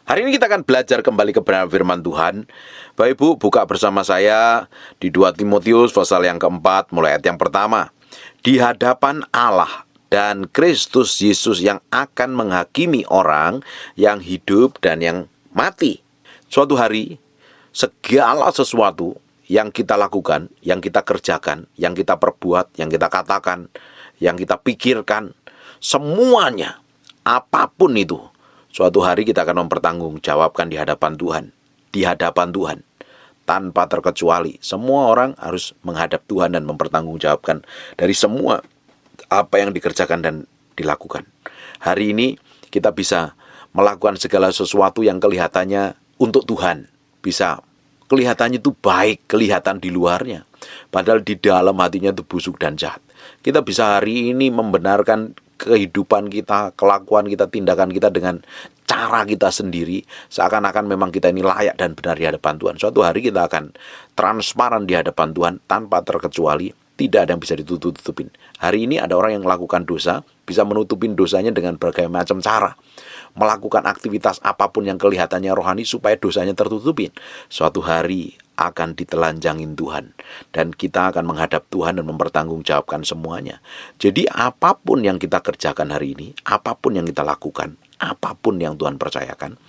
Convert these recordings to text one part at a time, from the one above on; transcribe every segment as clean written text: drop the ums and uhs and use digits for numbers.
Hari ini kita akan belajar kembali kebenaran firman Tuhan. Bapak Ibu, buka bersama saya di 2 Timotius pasal yang keempat, mulai ayat yang pertama. Di hadapan Allah dan Kristus Yesus yang akan menghakimi orang yang hidup dan yang mati. Suatu hari, segala sesuatu yang kita lakukan, yang kita kerjakan, yang kita perbuat, yang kita katakan, yang kita pikirkan, semuanya, apapun itu, suatu hari kita akan mempertanggungjawabkan di hadapan Tuhan. Di hadapan Tuhan. Tanpa terkecuali. Semua orang harus menghadap Tuhan dan mempertanggungjawabkan dari semua apa yang dikerjakan dan dilakukan. Hari ini kita bisa melakukan segala sesuatu yang kelihatannya untuk Tuhan. Bisa kelihatannya itu baik, kelihatan di luarnya. Padahal di dalam hatinya itu busuk dan jahat. Kita bisa hari ini membenarkan kehidupan kita, kelakuan kita, tindakan kita dengan cara kita sendiri, seakan-akan memang kita ini layak dan benar di hadapan Tuhan. Suatu hari kita akan transparan di hadapan Tuhan tanpa terkecuali, tidak ada yang bisa ditutup-tutupin. Hari ini ada orang yang melakukan dosa, bisa menutupin dosanya dengan berbagai macam cara. Melakukan aktivitas apapun yang kelihatannya rohani supaya dosanya tertutupin. Suatu hari akan ditelanjangin Tuhan. Dan kita akan menghadap Tuhan dan mempertanggungjawabkan semuanya. Jadi apapun yang kita kerjakan hari ini, apapun yang kita lakukan, apapun yang Tuhan percayakan,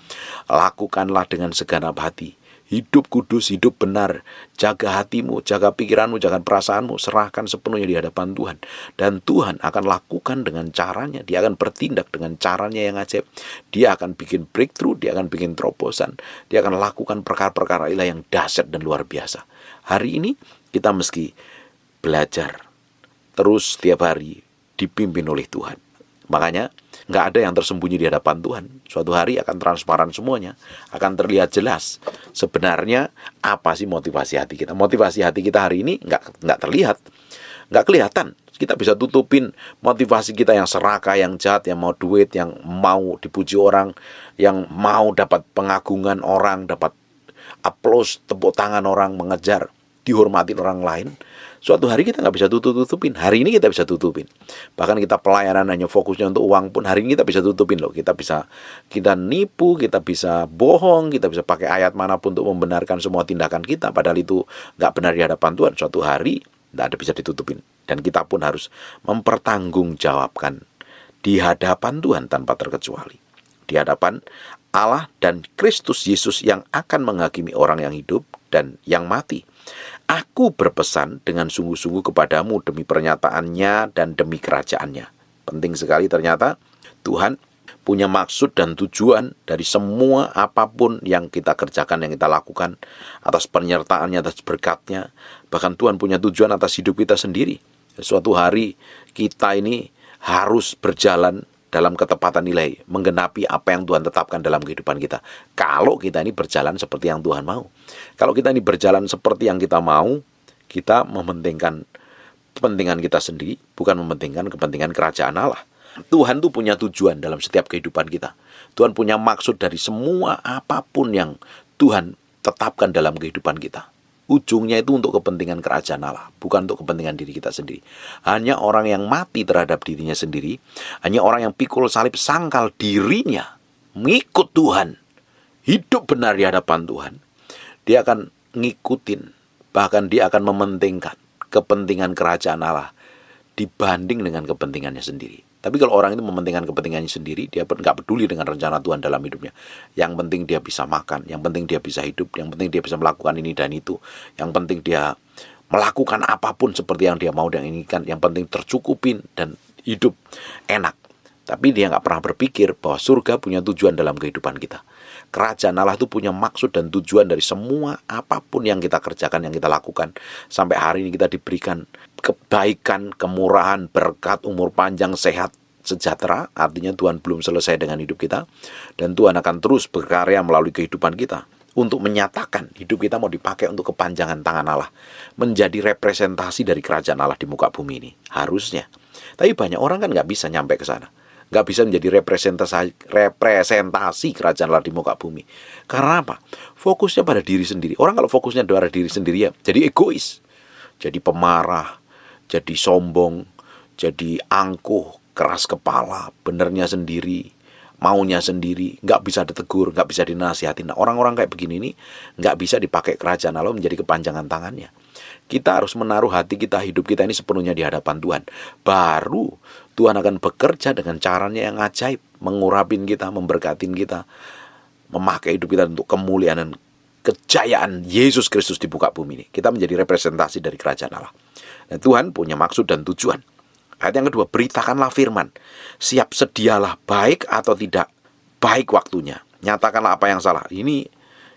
lakukanlah dengan segenap hati. Hidup kudus, hidup benar. Jaga hatimu, jaga pikiranmu, jaga perasaanmu. Serahkan sepenuhnya di hadapan Tuhan. Dan Tuhan akan lakukan dengan caranya. Dia akan bertindak dengan caranya yang ajaib. Dia akan bikin breakthrough, dia akan bikin terobosan. Dia akan lakukan perkara-perkara ilahi yang dahsyat dan luar biasa. Hari ini kita mesti belajar terus setiap hari dipimpin oleh Tuhan. Makanya nggak ada yang tersembunyi di hadapan Tuhan. Suatu hari akan transparan semuanya, akan terlihat jelas sebenarnya apa sih motivasi hati kita. Motivasi hati kita hari ini nggak terlihat, nggak kelihatan. Kita bisa tutupin motivasi kita yang serakah, yang jahat, yang mau duit, yang mau dipuji orang, yang mau dapat pengagungan orang, dapat aplaus, tepuk tangan orang, mengejar dihormati orang lain. Suatu hari kita nggak bisa tutupin. Hari ini kita bisa tutupin. Bahkan kita pelayanan hanya fokusnya untuk uang pun hari ini kita bisa tutupin loh. Kita nipu, kita bisa bohong, kita bisa pakai ayat manapun untuk membenarkan semua tindakan kita. Padahal itu nggak benar di hadapan Tuhan. Suatu hari nggak ada bisa ditutupin. Dan kita pun harus mempertanggungjawabkan di hadapan Tuhan tanpa terkecuali. Di hadapan Allah dan Kristus Yesus yang akan menghakimi orang yang hidup dan yang mati. Aku berpesan dengan sungguh-sungguh kepadamu demi pernyataannya dan demi kerajaannya. Penting sekali ternyata Tuhan punya maksud dan tujuan dari semua apapun yang kita kerjakan, yang kita lakukan, atas penyertaannya, atas berkatnya. Bahkan Tuhan punya tujuan atas hidup kita sendiri. Suatu hari kita ini harus berjalan dalam ketepatan ilahi, menggenapi apa yang Tuhan tetapkan dalam kehidupan kita. Kalau kita ini berjalan seperti yang Tuhan mau. Kalau kita ini berjalan seperti yang kita mau, kita mementingkan kepentingan kita sendiri, bukan mementingkan kepentingan kerajaan Allah. Tuhan tuh punya tujuan dalam setiap kehidupan kita. Tuhan punya maksud dari semua apapun yang Tuhan tetapkan dalam kehidupan kita. Ujungnya itu untuk kepentingan kerajaan Allah, bukan untuk kepentingan diri kita sendiri. Hanya orang yang mati terhadap dirinya sendiri, hanya orang yang pikul salib sangkal dirinya, mengikut Tuhan, hidup benar di hadapan Tuhan, dia akan ngikutin, bahkan dia akan mementingkan kepentingan kerajaan Allah dibanding dengan kepentingannya sendiri. Tapi kalau orang itu mementingkan kepentingannya sendiri, dia nggak peduli dengan rencana Tuhan dalam hidupnya. Yang penting dia bisa makan, yang penting dia bisa hidup, yang penting dia bisa melakukan ini dan itu, yang penting dia melakukan apapun seperti yang dia mau dan inginkan, yang penting tercukupin dan hidup enak. Tapi dia nggak pernah berpikir bahwa surga punya tujuan dalam kehidupan kita. Kerajaan Allah itu punya maksud dan tujuan dari semua apapun yang kita kerjakan, yang kita lakukan. Sampai hari ini kita diberikan kebaikan, kemurahan, berkat, umur panjang, sehat, sejahtera. Artinya Tuhan belum selesai dengan hidup kita. Dan Tuhan akan terus berkarya melalui kehidupan kita untuk menyatakan hidup kita mau dipakai untuk kepanjangan tangan Allah. Menjadi representasi dari kerajaan Allah di muka bumi ini. Harusnya. Tapi banyak orang kan nggak bisa nyampe ke sana. Nggak bisa menjadi representasi kerajaan Allah di muka bumi. Karena apa? Fokusnya pada diri sendiri. Orang kalau fokusnya pada diri sendiri ya jadi egois, jadi pemarah, jadi sombong, jadi angkuh, keras kepala, benernya sendiri, maunya sendiri, nggak bisa ditegur, nggak bisa dinasihatin. Nah, orang-orang kayak begini ini nggak bisa dipakai kerajaan Allah menjadi kepanjangan tangannya. Kita harus menaruh hati kita, hidup kita ini sepenuhnya di hadapan Tuhan. Baru Tuhan akan bekerja dengan caranya yang ajaib, mengurapin kita, memberkatin kita, memakai hidup kita untuk kemuliaan dan kejayaan Yesus Kristus di muka bumi ini. Kita menjadi representasi dari kerajaan Allah. Nah, Tuhan punya maksud dan tujuan. Ayat yang kedua, beritakanlah firman. Siap sedialah baik atau tidak baik waktunya. Nyatakanlah apa yang salah. Ini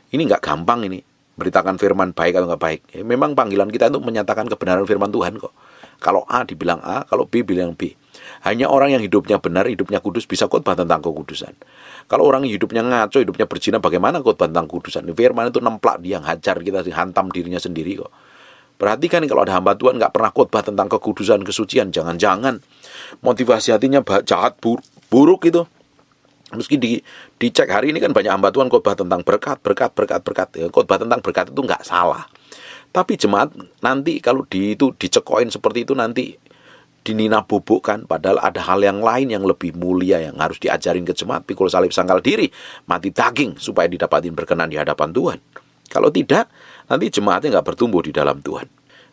nggak gampang ini. Beritakan firman baik atau nggak baik. Memang panggilan kita untuk menyatakan kebenaran firman Tuhan kok. Kalau A dibilang A, kalau B bilang B. Hanya orang yang hidupnya benar, hidupnya kudus bisa khotbah tentang kekudusan. Kalau orang hidupnya ngaco, hidupnya berzina, bagaimana khotbah tentang kekudusan? Firman itu nemplak dia, hajar kita, hantam dirinya sendiri kok. Perhatikan kalau ada hamba Tuhan nggak pernah khotbah tentang kekudusan, kesucian, jangan-jangan motivasi hatinya jahat, buruk itu. Meski dicek hari ini kan banyak hamba Tuhan khotbah tentang berkat. Khotbah tentang berkat itu nggak salah. Tapi jemaat nanti kalau dicekoin seperti itu nanti dinina bubukkan, padahal ada hal yang lain yang lebih mulia yang harus diajarin ke jemaat. Pikul salib sangkal diri, mati daging supaya didapatin berkenan di hadapan Tuhan. Kalau tidak, nanti jemaatnya nggak bertumbuh di dalam Tuhan.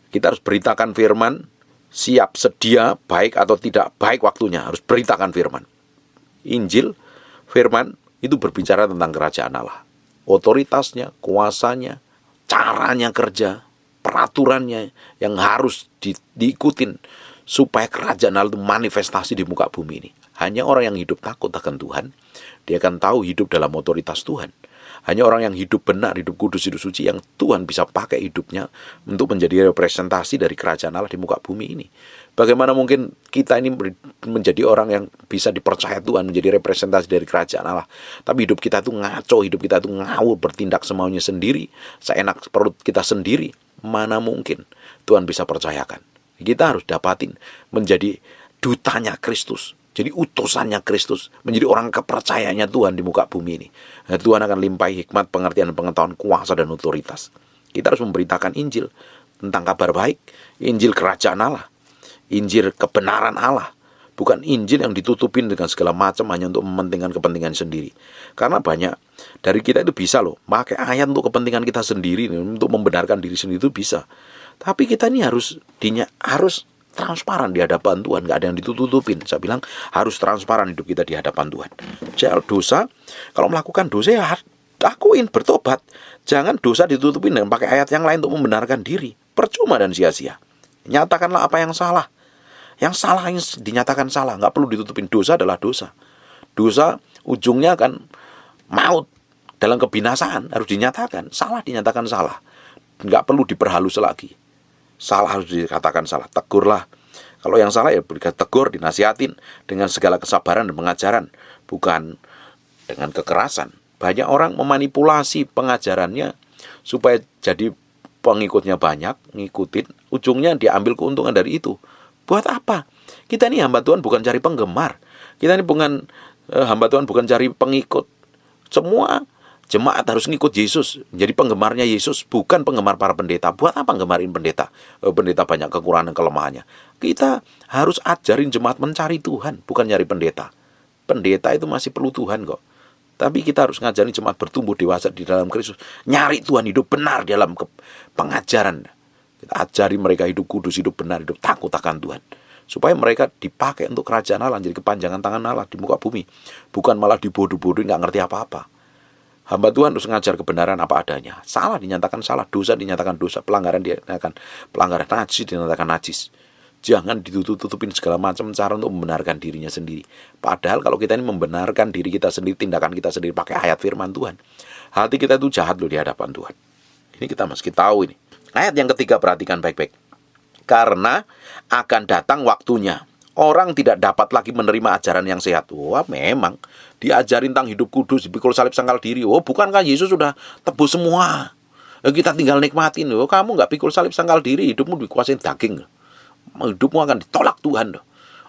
Kita harus beritakan firman, siap sedia baik atau tidak baik waktunya, harus beritakan firman. Injil, firman itu berbicara tentang kerajaan Allah, otoritasnya, kuasanya, caranya kerja, peraturannya yang harus diikutin supaya kerajaan Allah itu manifestasi di muka bumi ini. Hanya orang yang hidup takut akan Tuhan, dia akan tahu hidup dalam otoritas Tuhan. Hanya orang yang hidup benar, hidup kudus, hidup suci yang Tuhan bisa pakai hidupnya untuk menjadi representasi dari kerajaan Allah di muka bumi ini. Bagaimana mungkin kita ini menjadi orang yang bisa dipercaya Tuhan, menjadi representasi dari kerajaan Allah, tapi hidup kita itu ngaco, hidup kita itu ngawur, bertindak semaunya sendiri, seenak perut kita sendiri. Mana mungkin Tuhan bisa percayakan? Kita harus dapatin menjadi dutanya Kristus, jadi utusannya Kristus, menjadi orang kepercayaannya Tuhan di muka bumi ini. Nah, Tuhan akan limpahi hikmat, pengertian, pengetahuan, kuasa, dan otoritas. Kita harus memberitakan Injil tentang kabar baik, Injil kerajaan Allah, Injil kebenaran Allah, bukan Injil yang ditutupin dengan segala macam hanya untuk mementingkan kepentingan sendiri. Karena banyak dari kita itu bisa loh pakai ayat untuk kepentingan kita sendiri, untuk membenarkan diri sendiri itu bisa. Tapi kita ini harus transparan di hadapan Tuhan, nggak ada yang ditutupin. Saya bilang harus transparan hidup kita di hadapan Tuhan. Jangan dosa, kalau melakukan dosa ya akuin, bertobat. Jangan dosa ditutupin dengan pakai ayat yang lain untuk membenarkan diri. Percuma dan sia-sia. Nyatakanlah apa yang salah. Yang salah yang dinyatakan salah, nggak perlu ditutupin. Dosa adalah dosa. Dosa ujungnya kan maut, dalam kebinasaan, harus dinyatakan. Salah dinyatakan salah. Nggak perlu diperhalus lagi. Salah harus dikatakan salah, tegurlah. Kalau yang salah ya berikan tegur, dinasihatin dengan segala kesabaran dan pengajaran, bukan dengan kekerasan. Banyak orang memanipulasi pengajarannya supaya jadi pengikutnya banyak, ngikutin, ujungnya diambil keuntungan dari itu. Buat apa? Kita ini hamba Tuhan bukan cari penggemar. Kita ini bukan hamba Tuhan bukan cari pengikut. Semua jemaat harus ngikut Yesus, jadi penggemarnya Yesus, bukan penggemar para pendeta. Buat apa ngemarin pendeta? Pendeta banyak kekurangan dan kelemahannya. Kita harus ajarin jemaat mencari Tuhan, bukan nyari pendeta. Pendeta itu masih perlu Tuhan kok. Tapi kita harus ngajarin jemaat bertumbuh dewasa di dalam Kristus, nyari Tuhan, hidup benar dalam pengajaran. Kita ajari mereka hidup kudus, hidup benar, hidup takut akan Tuhan, supaya mereka dipakai untuk kerajaan Allah, jadi kepanjangan tangan Allah di muka bumi. Bukan malah dibodoh-bodohin, nggak ngerti apa-apa. Hamba Tuhan harus mengajar kebenaran apa adanya. Salah dinyatakan salah, dosa dinyatakan dosa, pelanggaran dinyatakan pelanggaran, najis dinyatakan najis. Jangan ditutup-tutupin segala macam cara untuk membenarkan dirinya sendiri. Padahal kalau kita ini membenarkan diri kita sendiri, tindakan kita sendiri pakai ayat firman Tuhan, hati kita itu jahat loh di hadapan Tuhan. Ini kita mesti tahu ini. Ayat yang ketiga, perhatikan baik-baik. Karena akan datang waktunya, orang tidak dapat lagi menerima ajaran yang sehat. Wah, memang diajarin tentang hidup kudus, dipikul salib sangkal diri. Oh, bukankah Yesus sudah tebus semua? Kita tinggal nikmatin. Oh, kamu nggak pikul salib sangkal diri, hidupmu dikuasain daging. Hidupmu akan ditolak Tuhan.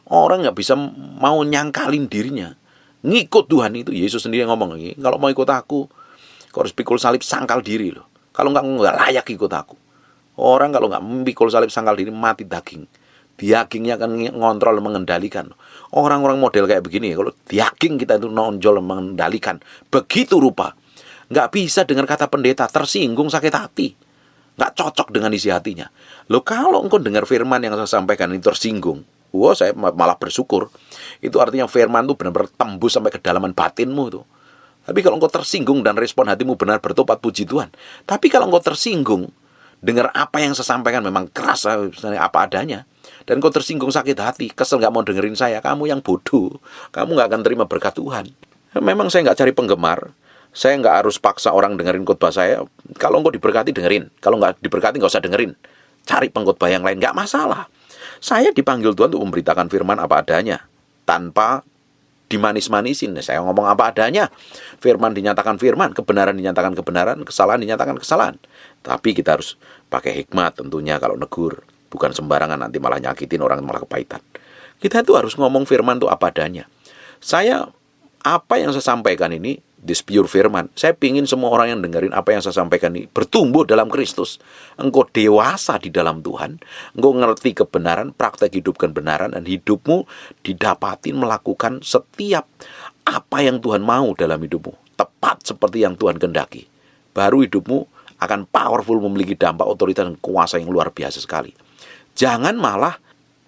Orang nggak bisa mau nyangkalin dirinya. Ngikut Tuhan itu, Yesus sendiri ngomong, kalau mau ikut aku, kau harus pikul salib sangkal diri loh. Kalau nggak layak ikut aku. Orang kalau nggak memikul salib sangkal diri, mati daging. Diagingnya akan ngontrol, mengendalikan. Orang-orang model kayak begini, kalau diaging kita itu nonjol, mengendalikan. Begitu rupa. Nggak bisa dengar kata pendeta, tersinggung, sakit hati. Nggak cocok dengan isi hatinya. Loh, kalau engkau dengar firman yang saya sampaikan ini tersinggung, wah, saya malah bersyukur. Itu artinya firman itu benar-benar tembus sampai kedalaman batinmu itu. Tapi kalau engkau tersinggung dan respon hatimu benar bertobat, puji Tuhan. Tapi kalau engkau tersinggung, dengar apa yang saya sampaikan memang keras, apa adanya, dan kau tersinggung, sakit hati, kesel, gak mau dengerin saya, kamu yang bodoh. Kamu gak akan terima berkat Tuhan. Memang saya gak cari penggemar, saya gak harus paksa orang dengerin khotbah saya. Kalau engkau diberkati, dengerin. Kalau gak diberkati, gak usah dengerin. Cari pengkhotbah yang lain, gak masalah. Saya dipanggil Tuhan untuk memberitakan firman apa adanya, tanpa dimanis-manisin. Saya ngomong apa adanya. Firman dinyatakan firman, kebenaran dinyatakan kebenaran, kesalahan dinyatakan kesalahan. Tapi kita harus pakai hikmat tentunya kalau negur. Bukan sembarangan, nanti malah nyakitin orang, malah kepahitan. Kita itu harus ngomong firman itu apa adanya. Apa yang saya sampaikan ini, this pure firman. Saya pingin semua orang yang dengerin apa yang saya sampaikan ini bertumbuh dalam Kristus. Engkau dewasa di dalam Tuhan. Engkau ngerti kebenaran, praktek hidup kebenaran, dan hidupmu didapatin melakukan setiap apa yang Tuhan mau dalam hidupmu. Tepat seperti yang Tuhan kehendaki. Baru hidupmu akan powerful, memiliki dampak, otoritas, dan kuasa yang luar biasa sekali. Jangan malah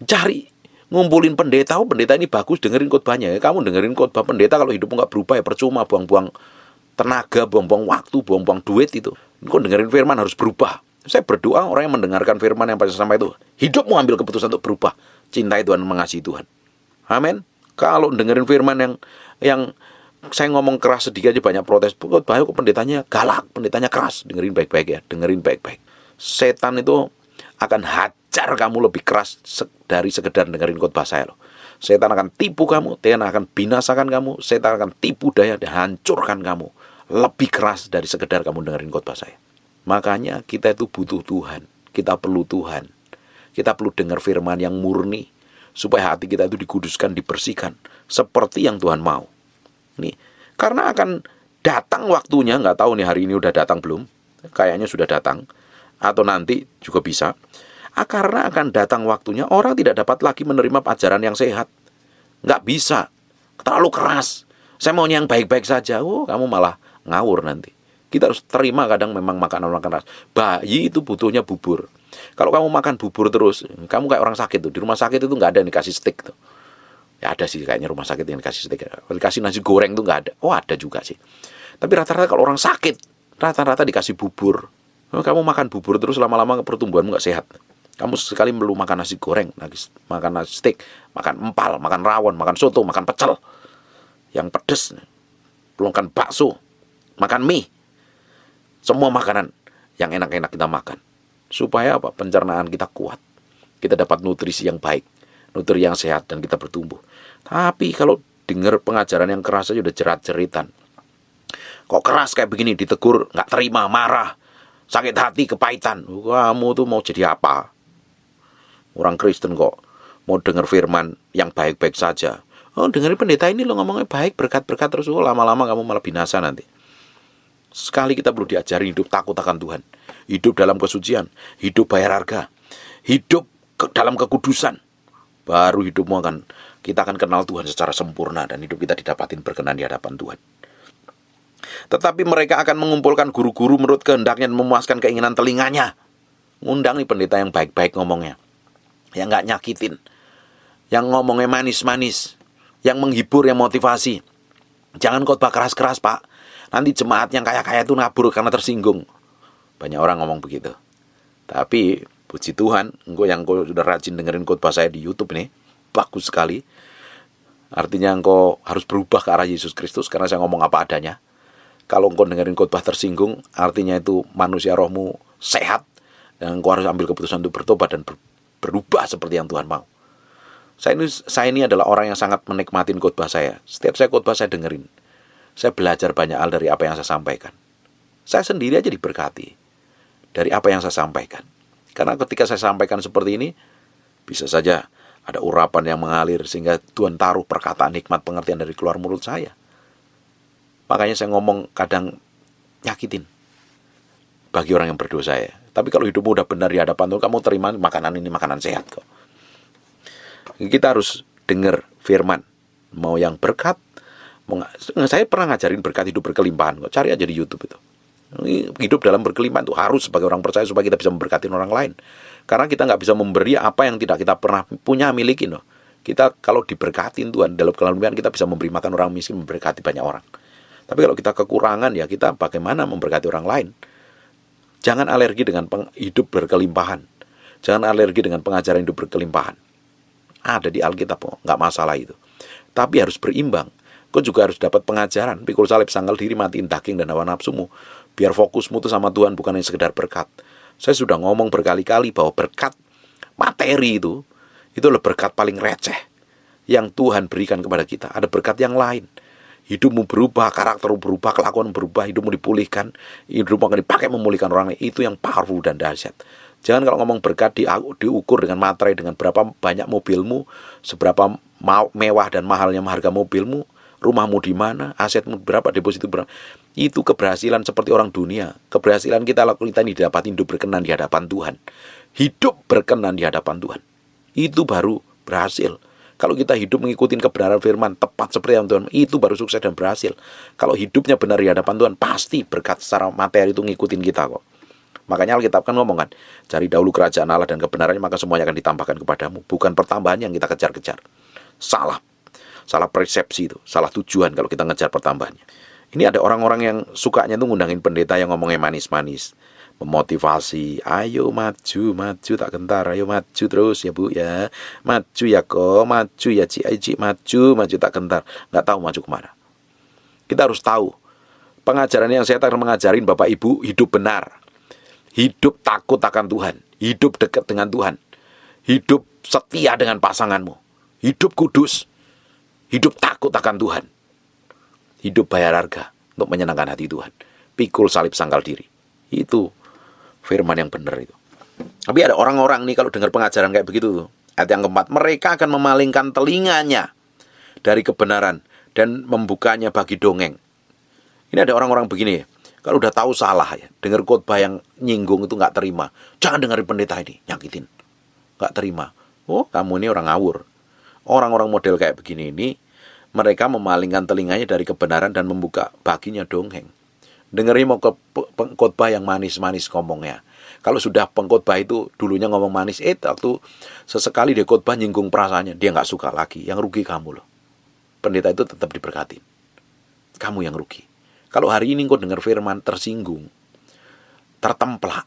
cari ngumpulin pendeta. Pendeta ini bagus, dengerin khotbahnya. Kamu dengerin khotbah pendeta, kalau hidupmu nggak berubah ya percuma, buang-buang tenaga, buang-buang waktu, buang-buang duit itu. Kau dengerin firman harus berubah. Saya berdoa orang yang mendengarkan firman yang pada sampai itu, hidupmu ambil keputusan untuk berubah, cintai Tuhan, mengasihi Tuhan. Amin. Kalau dengerin firman yang saya ngomong keras sedikit aja banyak protes. Khotbah kok pendetanya galak, pendetanya keras. Dengerin baik-baik ya, dengerin baik-baik. Setan itu akan hajar kamu lebih keras dari sekedar dengerin khotbah saya loh. Setan akan tipu kamu, setan akan binasakan kamu, setan akan tipu daya dan hancurkan kamu lebih keras dari sekedar kamu dengerin khotbah saya. Makanya kita itu butuh Tuhan, kita perlu Tuhan, kita perlu dengar firman yang murni supaya hati kita itu dikuduskan, dibersihkan seperti yang Tuhan mau. Nih, karena akan datang waktunya, nggak tahu nih hari ini udah datang belum? Kayaknya sudah datang. Atau nanti juga bisa. Karena akan datang waktunya orang tidak dapat lagi menerima ajaran yang sehat. Nggak bisa. Terlalu keras. Saya maunya yang baik-baik saja. Kamu malah ngawur nanti. Kita harus terima kadang memang makanan keras. Bayi itu butuhnya bubur. Kalau kamu makan bubur terus, kamu kayak orang sakit tuh. Di rumah sakit itu nggak ada yang dikasih steak tuh. Ya ada sih kayaknya rumah sakit yang dikasih steak. Dikasih nasi goreng tuh nggak ada. Oh ada juga sih. Tapi rata-rata kalau orang sakit, rata-rata dikasih bubur. Kamu makan bubur terus lama-lama pertumbuhanmu nggak sehat. Kamu sekali perlu makan nasi goreng, makan nasi steak, makan empal, makan rawon, makan soto, makan pecel yang pedes, perlu makan bakso, makan mie. Semua makanan yang enak-enak kita makan. Supaya apa? Pencernaan kita kuat. Kita dapat nutrisi yang baik, nutrisi yang sehat, dan kita bertumbuh. Tapi kalau dengar pengajaran yang keras aja udah jerat-jeritan. Kok keras kayak begini, ditegur, nggak terima, marah. Sakit hati, kepahitan. Kamu tuh mau jadi apa? Orang Kristen kok mau dengar firman yang baik-baik saja. Dengerin pendeta ini lo ngomongnya baik, berkat-berkat terus. Lama-lama kamu malah binasa nanti. Sekali kita perlu diajari hidup takut akan Tuhan. Hidup dalam kesucian. Hidup bayar harga. Hidup dalam kekudusan. Baru hidupmu kita akan kenal Tuhan secara sempurna. Dan hidup kita didapatin berkenan di hadapan Tuhan. Tetapi mereka akan mengumpulkan guru-guru menurut kehendaknya dan memuaskan keinginan telinganya. Ngundang nih pendeta yang baik-baik ngomongnya, yang gak nyakitin, yang ngomongnya manis-manis, yang menghibur, yang motivasi. Jangan khotbah keras-keras pak. Nanti jemaat yang kaya-kaya itu nabur karena tersinggung. Banyak orang ngomong begitu. Tapi puji Tuhan, engkau sudah rajin dengerin khotbah saya di YouTube nih, bagus sekali. Artinya engkau harus berubah ke arah Yesus Kristus karena saya ngomong apa adanya. Kalau engkau dengerin khotbah tersinggung, artinya itu manusia rohmu sehat, dan engkau harus ambil keputusan untuk bertobat dan berubah seperti yang Tuhan mau. Saya ini adalah orang yang sangat menikmatin khotbah saya. Setiap saya khotbah saya dengerin. Saya belajar banyak hal dari apa yang saya sampaikan. Saya sendiri aja diberkati dari apa yang saya sampaikan. Karena ketika saya sampaikan seperti ini, bisa saja ada urapan yang mengalir sehingga Tuhan taruh perkataan hikmat pengertian dari keluar mulut saya. Makanya saya ngomong kadang nyakitin bagi orang yang berdosa ya. Tapi kalau hidupmu udah benar di hadapan Tuhan, kamu terima makanan ini makanan sehat kok. Kita harus dengar firman. Mau yang berkat, saya pernah ngajarin berkat hidup berkelimpahan kok. Cari aja di YouTube itu. Hidup dalam berkelimpahan itu harus sebagai orang percaya supaya kita bisa memberkati orang lain. Karena kita nggak bisa memberi apa yang tidak kita pernah punya, milikin loh. Kita kalau diberkatin Tuhan dalam kelimpahan, kita bisa memberi makan orang miskin, memberkati banyak orang. Tapi kalau kita kekurangan, ya kita bagaimana memberkati orang lain? Jangan alergi dengan hidup berkelimpahan. Jangan alergi dengan pengajaran hidup berkelimpahan. Ada di Alkitab kok, nggak masalah itu. Tapi harus berimbang. Kau juga harus dapat pengajaran. Pikul salib, sangkal diri, matiin daging dan hawa nafsumu. Biar fokusmu tuh sama Tuhan, bukan hanya sekedar berkat. Saya sudah ngomong berkali-kali bahwa berkat materi itu adalah berkat paling receh yang Tuhan berikan kepada kita. Ada berkat yang lain. Hidupmu berubah, karaktermu berubah, kelakuan berubah, hidupmu dipulihkan, hidupmu akan dipakai memulihkan orang lain. Itu yang powerful dan dahsyat. Jangan kalau ngomong berkat diukur dengan materi, dengan berapa banyak mobilmu, seberapa mewah dan mahalnya harga mobilmu, rumahmu di mana, asetmu berapa, deposito berapa. Itu keberhasilan seperti orang dunia. Keberhasilan kita ini didapat hidup berkenan di hadapan Tuhan. Hidup berkenan di hadapan Tuhan. Itu baru berhasil. Kalau kita hidup mengikuti kebenaran firman, tepat seperti yang Tuhan, itu baru sukses dan berhasil. Kalau hidupnya benar di hadapan Tuhan, pasti berkat secara materi itu ngikutin kita kok. Makanya Alkitab kan ngomong kan, cari dahulu kerajaan Allah dan kebenarannya, maka semuanya akan ditambahkan kepadamu. Bukan pertambahan yang kita kejar-kejar. Salah persepsi itu, salah tujuan kalau kita ngejar pertambahannya. Ini ada orang-orang yang sukanya tuh ngundangin pendeta yang ngomongnya manis-manis, memotivasi, ayo maju tak gentar, ayo maju terus ya Bu ya, maju ya kok, maju ya Ci, maju tak gentar, nggak tahu maju kemana. Kita harus tahu, pengajaran yang saya akan mengajarin Bapak Ibu, hidup benar, hidup takut akan Tuhan, hidup dekat dengan Tuhan, hidup setia dengan pasanganmu, hidup kudus, hidup takut akan Tuhan, hidup bayar harga untuk menyenangkan hati Tuhan, pikul salib sangkal diri. Itu firman yang benar itu. Tapi ada orang-orang nih kalau dengar pengajaran kayak begitu tuh, ayat yang keempat, mereka akan memalingkan telinganya dari kebenaran dan membukanya bagi dongeng. Ini ada orang-orang begini, kalau udah tahu salah ya, dengar khotbah yang nyinggung itu nggak terima. Jangan dengerin pendeta ini, nyakitin, nggak terima. Oh, kamu ini orang ngawur. Orang-orang model kayak begini ini, mereka memalingkan telinganya dari kebenaran dan membuka baginya dongeng. Dengerin mau ke pengkhotbah yang manis-manis ngomongnya. Kalau sudah pengkhotbah itu dulunya ngomong manis, waktu sesekali dia khotbah nyinggung perasaannya, dia nggak suka lagi. Yang rugi kamu loh. Pendeta itu tetap diberkatin. Kamu yang rugi. Kalau hari ini kau dengar firman tersinggung, tertemplak,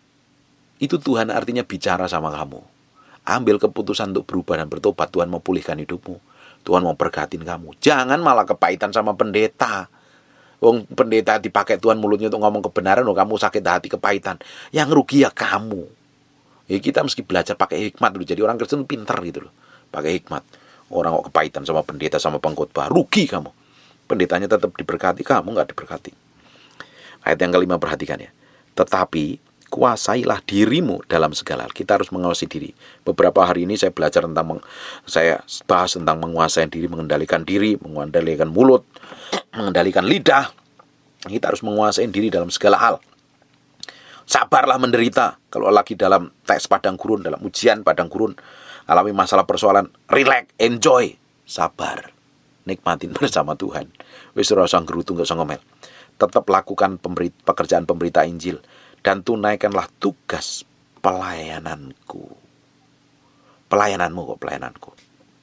itu Tuhan artinya bicara sama kamu. Ambil keputusan untuk berubah dan bertobat. Tuhan mau pulihkan hidupmu. Tuhan mau berkatin kamu. Jangan malah kepahitan sama pendeta. Wong pendeta dipakai Tuhan mulutnya untuk ngomong kebenaran, kamu sakit hati kepahitan. Yang rugi ya kamu. Ya kita mesti belajar pakai hikmat dulu. Jadi orang Kristen pintar gitu loh. Pakai hikmat. Orang kok kepahitan sama pendeta, sama pengkhotbah, rugi kamu. Pendetanya tetap diberkati, kamu nggak diberkati. Ayat yang kelima perhatikan ya. Tetapi kuasailah dirimu dalam segala hal. Kita harus mengawasi diri. Beberapa hari ini saya belajar saya bahas tentang menguasai diri, mengendalikan mulut, mengendalikan lidah. Kita harus menguasai diri dalam segala hal. Sabarlah menderita. Kalau lagi dalam tes padang gurun, dalam ujian padang gurun, alami masalah persoalan, relax, enjoy, sabar, nikmatin bersama Tuhan. Wis ora usah nggerutu, enggak usah ngomel. Tetap lakukan pekerjaan pemberita Injil dan tunaikanlah tugas pelayananku. Pelayananku.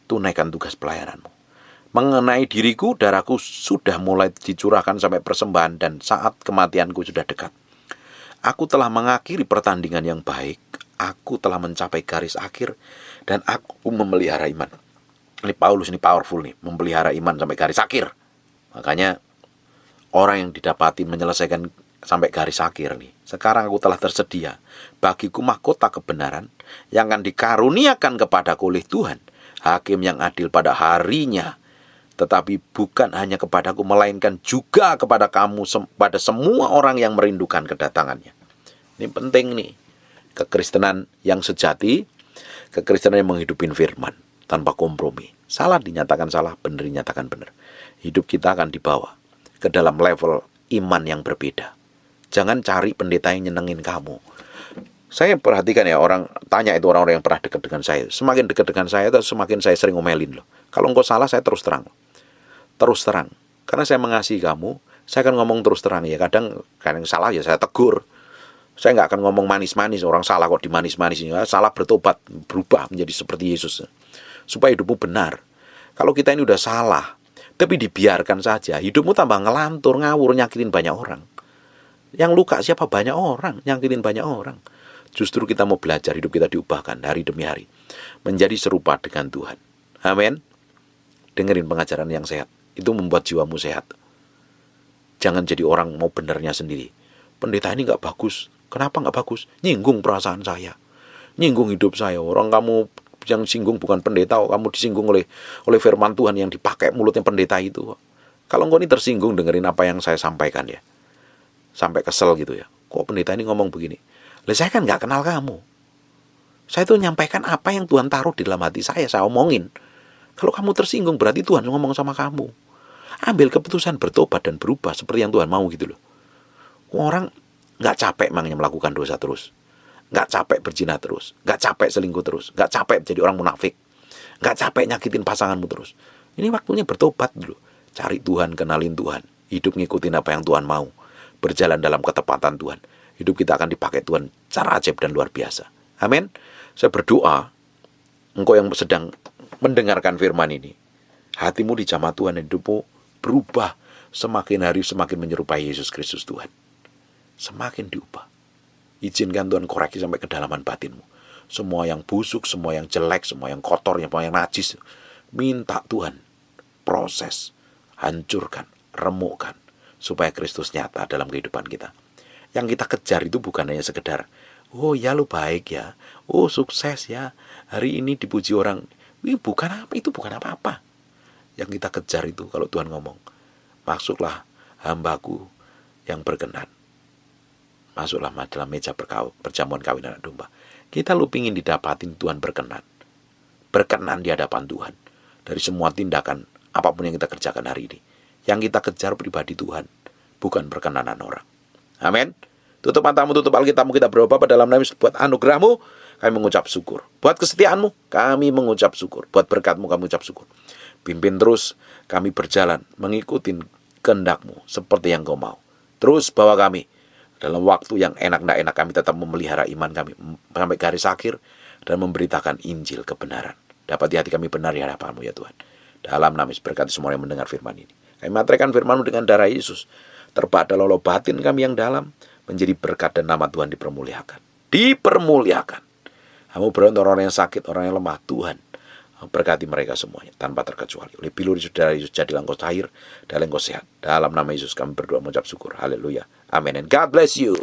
Tunaikan tugas pelayananmu. Mengenai diriku, darahku sudah mulai dicurahkan sampai persembahan dan saat kematianku sudah dekat. Aku telah mengakhiri pertandingan yang baik. Aku telah mencapai garis akhir dan aku memelihara iman. Ini Paulus, ini powerful nih, memelihara iman sampai garis akhir. Makanya orang yang didapati menyelesaikan sampai garis akhir nih. Sekarang aku telah tersedia bagiku mahkota kebenaran yang akan dikaruniakan kepadaku oleh Tuhan, hakim yang adil pada harinya. Tetapi bukan hanya kepadaku, melainkan juga kepada kamu, pada semua orang yang merindukan kedatangannya. Ini penting nih. Kekristenan yang sejati, kekristenan yang menghidupin firman tanpa kompromi. Salah dinyatakan salah, benar dinyatakan benar. Hidup kita akan dibawa ke dalam level iman yang berbeda. Jangan cari pendeta yang nyenengin kamu. Saya perhatikan ya, orang tanya itu orang-orang yang pernah dekat dengan saya. Semakin dekat dengan saya, semakin saya sering ngomelin loh. Kalau engkau salah, saya terus terang. Terus terang. Karena saya mengasihi kamu, saya akan ngomong terus terang ya. Kadang salah ya saya tegur. Saya nggak akan ngomong manis-manis. Orang salah kok dimanis-manis. Ya, salah bertobat, berubah menjadi seperti Yesus. Supaya hidupmu benar. Kalau kita ini udah salah, tapi dibiarkan saja, hidupmu tambah ngelantur, ngawur, nyakitin banyak orang. Yang luka siapa? Banyak orang, nyakitin banyak orang. Justru kita mau belajar, hidup kita diubahkan hari demi hari menjadi serupa dengan Tuhan. Amin. Dengerin pengajaran yang sehat, itu membuat jiwamu sehat. Jangan jadi orang mau benernya sendiri. Pendeta ini gak bagus. Kenapa gak bagus? Nyinggung perasaan saya, nyinggung hidup saya. Orang kamu yang singgung bukan pendeta, kamu disinggung oleh firman Tuhan yang dipakai mulutnya pendeta itu. Kalau engkau ini tersinggung dengerin apa yang saya sampaikan ya, sampai kesel gitu ya, kok pendeta ini ngomong begini. Lah saya kan gak kenal kamu. Saya tuh nyampaikan apa yang Tuhan taruh di dalam hati saya omongin. Kalau kamu tersinggung berarti Tuhan ngomong sama kamu. Ambil keputusan bertobat dan berubah seperti yang Tuhan mau gitu loh. Orang gak capek makanya melakukan dosa terus, gak capek berzina terus, gak capek selingkuh terus, gak capek jadi orang munafik, gak capek nyakitin pasanganmu terus. Ini waktunya bertobat dulu. Cari Tuhan, kenalin Tuhan, hidup ngikutin apa yang Tuhan mau, berjalan dalam ketepatan Tuhan. Hidup kita akan dipakai Tuhan secara ajaib dan luar biasa. Amin. Saya berdoa, engkau yang sedang mendengarkan firman ini, hatimu dijamah Tuhan, hidupmu berubah semakin hari semakin menyerupai Yesus Kristus Tuhan. Semakin diubah. Izinkan Tuhan koreksi sampai kedalaman batinmu. Semua yang busuk, semua yang jelek, semua yang kotor, semua yang najis, minta Tuhan proses, hancurkan, remukkan, supaya Kristus nyata dalam kehidupan kita. Yang kita kejar itu bukan hanya sekedar, oh ya lu baik ya, oh sukses ya, hari ini dipuji orang. Itu bukan apa-apa. Yang kita kejar itu kalau Tuhan ngomong, masuklah hambaku yang berkenan, masuklah dalam meja perjamuan kawin anak domba. Kita lu pingin didapatin Tuhan berkenan di hadapan Tuhan dari semua tindakan apapun yang kita kerjakan hari ini. Yang kita kejar pribadi Tuhan, bukan perkenanan orang. Amin. Tutup matamu, tutup Alkitabmu, kita berdoa. Pada dalam nama Yesus, buat anugerahmu kami mengucap syukur. Buat kesetiaanmu kami mengucap syukur. Buat berkatmu kami mengucap syukur. Pimpin terus kami berjalan mengikuti kehendakmu seperti yang kau mau. Terus bawa kami dalam waktu yang enak tidak enak, kami tetap memelihara iman kami sampai garis akhir dan memberitakan Injil kebenaran. Dapat di hati kami benar di hadapanmu ya Tuhan. Dalam nama Yesus, berkati semua yang mendengar firman ini. Kami materaikan firman-Mu dengan darah Yesus. Terbadalah batin kami yang dalam, menjadi berkat dan nama Tuhan dipermuliakan. Dipermuliakan. Kamu berdoa untuk orang yang sakit, orang yang lemah, Tuhan berkati mereka semuanya tanpa terkecuali. Oleh bilur Yesus, darah Yesus, jadilah engkau cair dan engkau sehat. Dalam nama Yesus kami berdoa mengucap syukur. Haleluya. Amin. And God bless you.